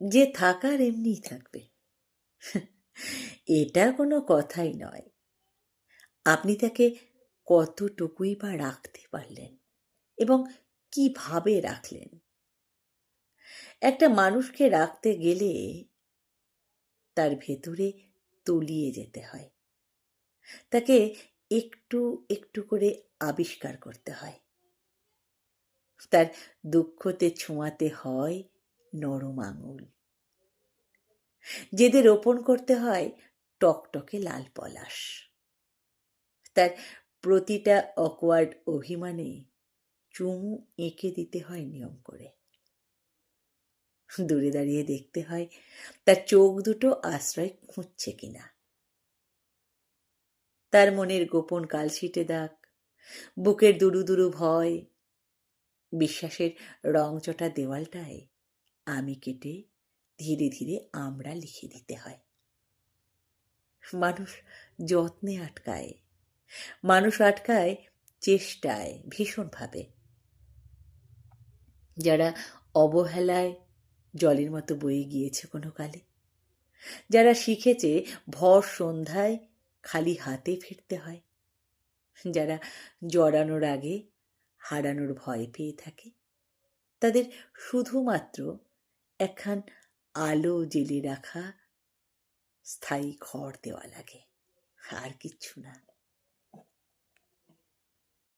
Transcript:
যে থাকার এমনিই থাকবে, এটা কোনো কথাই নয়। আপনি তাকে কতটুকুই বা রাখতে পারলেন এবং কিভাবে রাখলেন। একটা মানুষকে রাখতে গেলে তার ভেতরে তলিয়ে যেতে হয়, তাকে একটু একটু করে আবিষ্কার করতে হয়, তার দুঃখতে ছোঁয়াতে হয় নরম আঙুল, যেদের রোপণ করতে হয় টকটকে লাল পলাশ, তার প্রতিটা অকওয়ার্ড অভিমানে চুমু এঁকে দিতে হয় নিয়ম করে। দূরে দাঁড়িয়ে দেখতে হয় তার চোখ দুটো আশ্রয় খুঁজছে কিনা, তার মনের গোপন কালশিটে দাগ, বুকের দুরু দুরু ভয়, বিশ্বাসের রংচটা দেওয়ালটায় আমি কেটে ধীরে ধীরে আমরা লিখে দিতে হয়। মানুষ যত্নে আটকায়, মানুষ আটকায় চেষ্টায় ভীষণভাবে। যারা অবহেলায় জলের মতো বয়ে গিয়েছে কোনো কালে, যারা শিখেছে ভর সন্ধ্যায় খালি হাতে ফিরতে হয়, যারা জড়ানোর আগে হারানোর ভয় পেয়ে থাকে, তাদের শুধুমাত্র একখান আলো জেলে রাখা স্থায়ী ঘর দেওয়া লাগে, আর কিচ্ছু না।